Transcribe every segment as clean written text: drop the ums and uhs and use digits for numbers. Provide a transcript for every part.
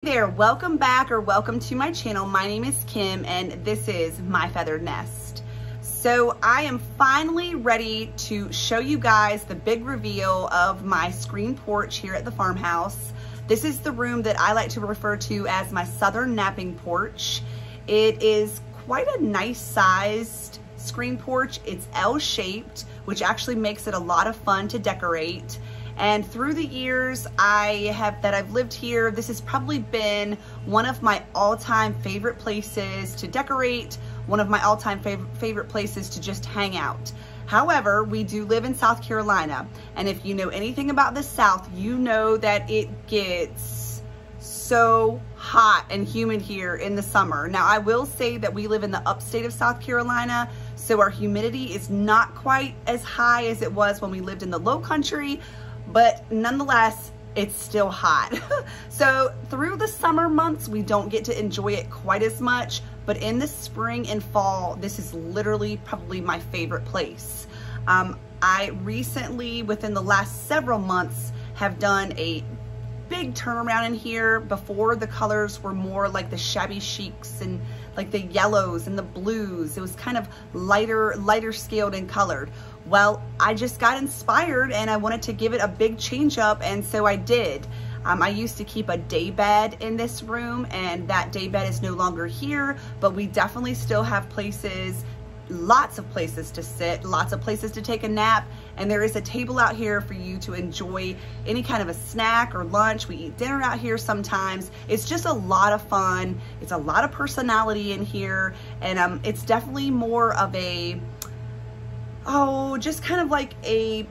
There, welcome back or welcome to my channel. My name is Kim and this is My Feathered Nest. So I am finally ready to show you guys the big reveal of my screen porch here at the farmhouse. This is the room that I like to refer to as my southern napping porch. It is quite a nice sized screen porch. It's L-shaped, which actually makes it a lot of fun to decorate. And through the years I've lived here, this has probably been one of my all-time favorite places to decorate, one of my all-time favorite places to just hang out. However, we do live in South Carolina, and if you know anything about the South, you know that it gets so hot and humid here in the summer. Now, I will say that we live in the upstate of South Carolina, so our humidity is not quite as high as it was when we lived in the low country, but nonetheless, it's still hot. So through the summer months, we don't get to enjoy it quite as much, but in the spring and fall, this is literally probably my favorite place. I recently, within the last several months, have done a big turnaround in here. Before, the colors were more like the shabby chics and like the yellows and the blues. It was kind of lighter scaled and colored. Well, I just got inspired and I wanted to give it a big change up, and so I did. I used to keep a day bed in this room, and that day bed is no longer here, but we definitely still have places, lots of places to sit, lots of places to take a nap, and there is a table out here for you to enjoy any kind of a snack or lunch. We eat dinner out here sometimes. It's just a lot of fun. It's a lot of personality in here, and it's definitely more of a, just kind of like a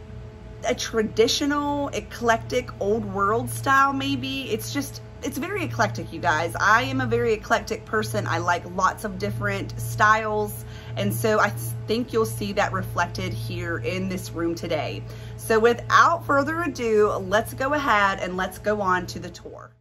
traditional, eclectic, old world style maybe. It's very eclectic, you guys. I am a very eclectic person. I like lots of different styles, and so I think you'll see that reflected here in this room today. So without further ado, let's go ahead and let's go on to the tour.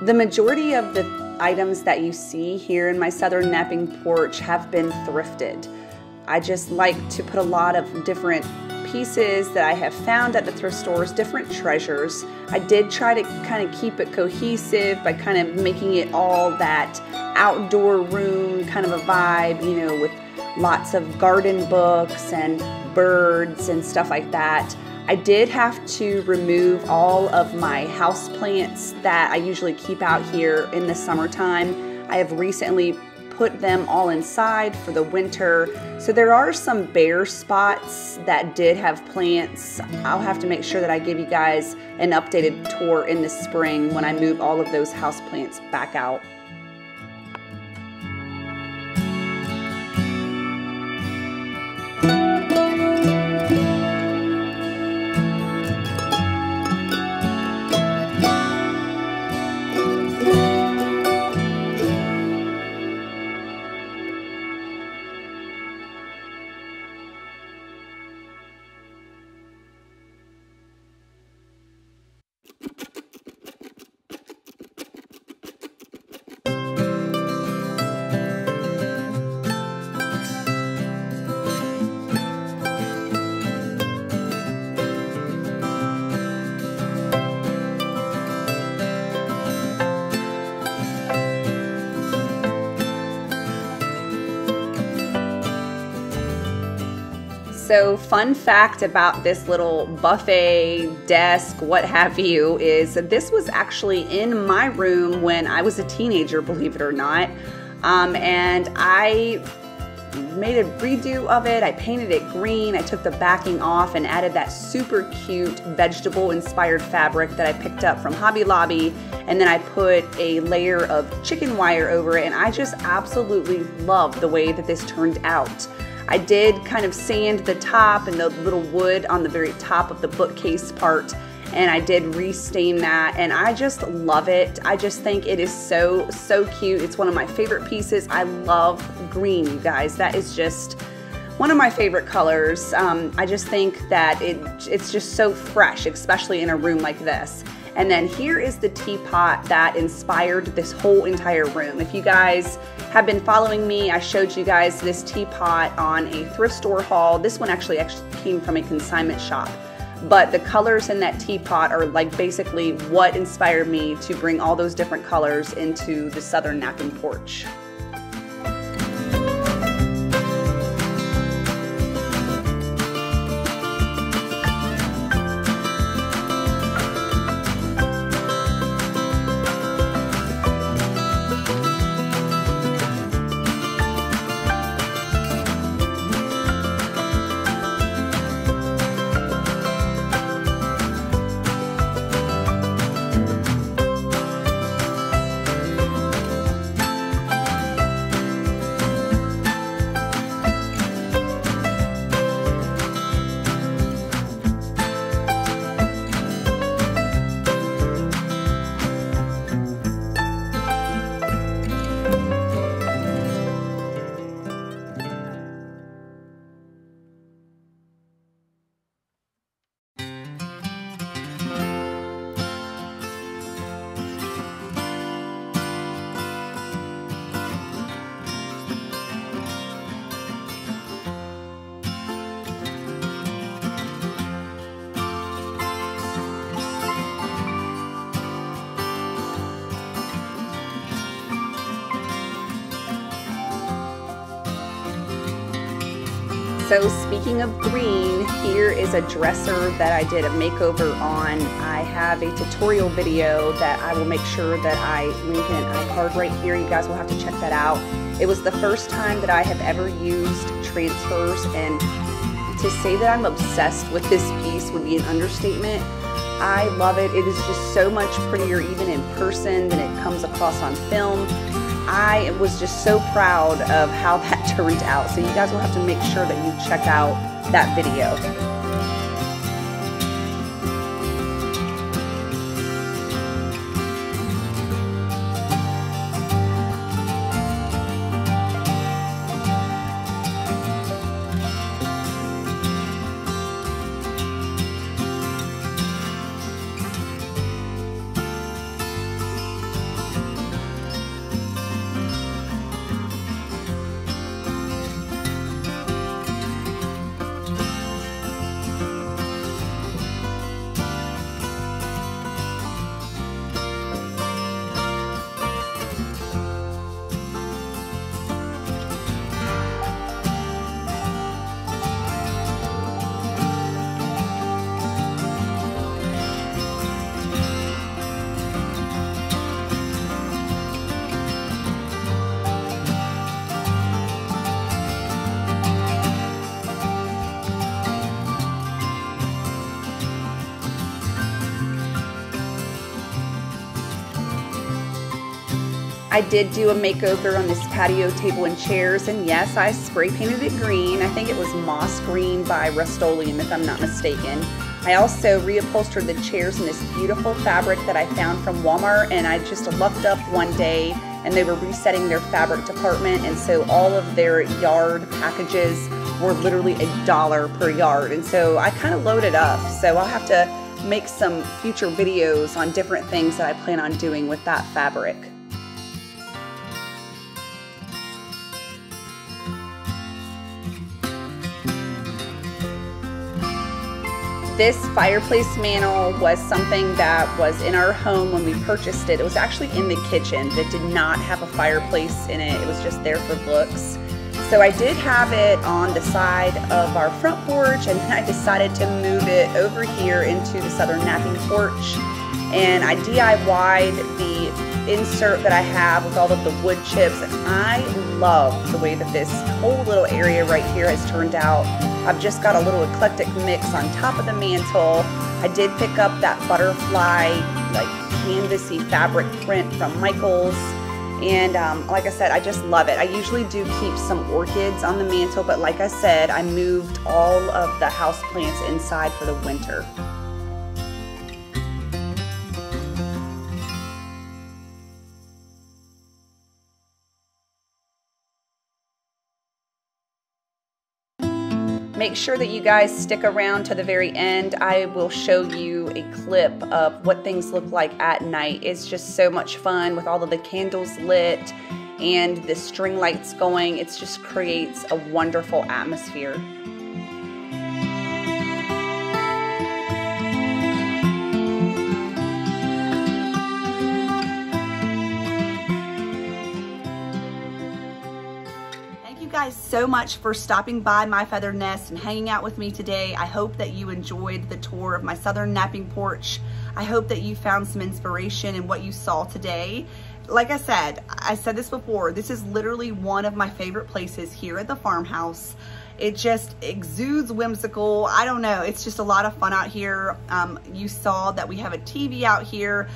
The majority of the items that you see here in my southern napping porch have been thrifted. I just like to put a lot of different pieces that I have found at the thrift stores, different treasures. I did try to kind of keep it cohesive by kind of making it all that outdoor room kind of a vibe, you know, with lots of garden books and birds and stuff like that. I did have to remove all of my house plants that I usually keep out here in the summertime. I have recently put them all inside for the winter. So there are some bare spots that did have plants. I'll have to make sure that I give you guys an updated tour in the spring when I move all of those houseplants back out. So fun fact about this little buffet, desk, what have you, is this was actually in my room when I was a teenager, believe it or not. And I made a redo of it. I painted it green. I took the backing off and added that super cute vegetable inspired fabric that I picked up from Hobby Lobby. And then I put a layer of chicken wire over it. And I just absolutely love the way that this turned out. I did kind of sand the top and the little wood on the very top of the bookcase part, and I did restain that, and I just love it. I just think it is so cute. It's one of my favorite pieces. I love green, you guys. That is just one of my favorite colors. I just think that it's just so fresh, especially in a room like this. And then here is the teapot that inspired this whole entire room. If you guys have been following me, I showed you guys this teapot on a thrift store haul. This one actually came from a consignment shop. But the colors in that teapot are like basically what inspired me to bring all those different colors into the Southern Napping Porch. So speaking of green, here is a dresser that I did a makeover on. I have a tutorial video that I will make sure that I link in an iCard right here. You guys will have to check that out. It was the first time that I have ever used transfers, and to say that I'm obsessed with this piece would be an understatement. I love it. It is just so much prettier even in person than it comes across on film. I was just so proud of how that turned out. So you guys will have to make sure that you check out that video. I did do a makeover on this patio table and chairs, and yes, I spray painted it green. I think it was moss green by Rust-Oleum, if I'm not mistaken. I also reupholstered the chairs in this beautiful fabric that I found from Walmart, and I just lucked up one day and they were resetting their fabric department, and so all of their yard packages were literally $1 per yard, and so I kind of loaded up. So I'll have to make some future videos on different things that I plan on doing with that fabric. This fireplace mantle was something that was in our home when we purchased it. It was actually in the kitchen. It did not have a fireplace in it. It was just there for looks. So I did have it on the side of our front porch, and then I decided to move it over here into the Southern Napping Porch. And I DIY'd the insert that I have with all of the wood chips, and I love the way that this whole little area right here has turned out. I've just got a little eclectic mix on top of the mantle. I did pick up that butterfly, like canvasy fabric print from Michael's. And like I said, I just love it. I usually do keep some orchids on the mantle, but like I said, I moved all of the houseplants inside for the winter. Make sure that you guys stick around to the very end. I will show you a clip of what things look like at night. It's just so much fun with all of the candles lit and the string lights going. It just creates a wonderful atmosphere. Guys so much for stopping by My Feathered Nest and hanging out with me today. I hope that you enjoyed the tour of my Southern Napping Porch. I hope that you found some inspiration in what you saw today. Like I said this before, this is literally one of my favorite places here at the farmhouse. It just exudes whimsical. I don't know, it's just a lot of fun out here. You saw that we have a TV out here,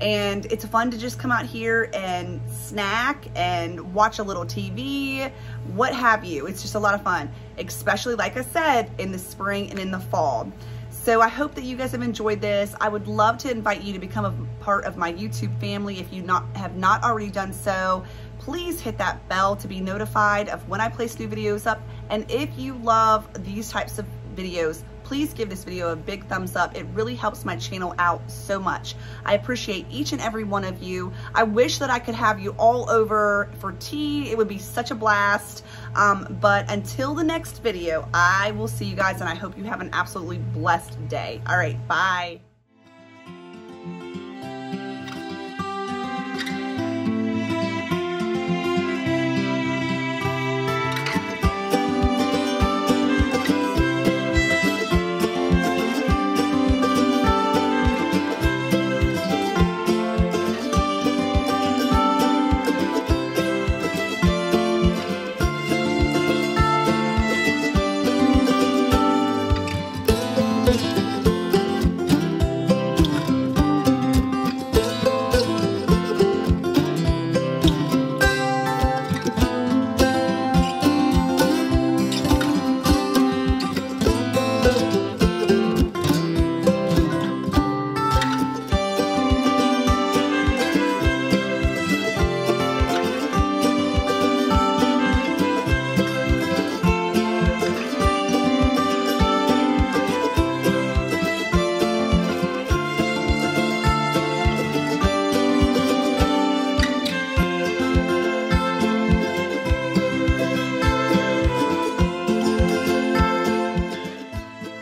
and it's fun to just come out here and snack and watch a little TV, what have you. It's just a lot of fun, especially like I said, in the spring and in the fall. So I hope that you guys have enjoyed this. I would love to invite you to become a part of my YouTube family. If you have not already done so, please hit that bell to be notified of when I place new videos up. And if you love these types of videos, please give this video a big thumbs up. It really helps my channel out so much. I appreciate each and every one of you. I wish that I could have you all over for tea. It would be such a blast. But until the next video, I will see you guys, and I hope you have an absolutely blessed day. All right, bye.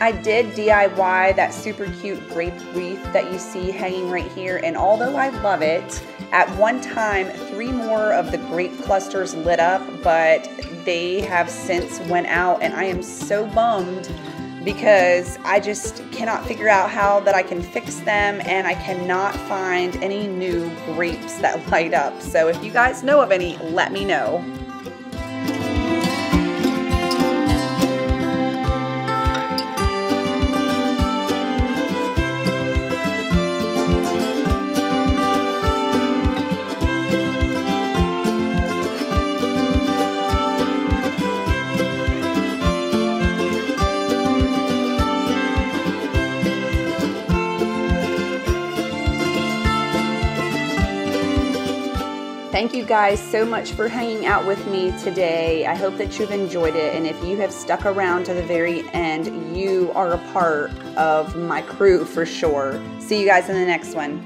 I did DIY that super cute grape wreath that you see hanging right here, and although I love it, at one time 3 more of the grape clusters lit up, but they have since went out, and I am so bummed because I just cannot figure out how that I can fix them, and I cannot find any new grapes that light up. So if you guys know of any, let me know. Thank you guys so much for hanging out with me today. I hope that you've enjoyed it, and if you have stuck around to the very end, you are a part of my crew for sure. See you guys in the next one.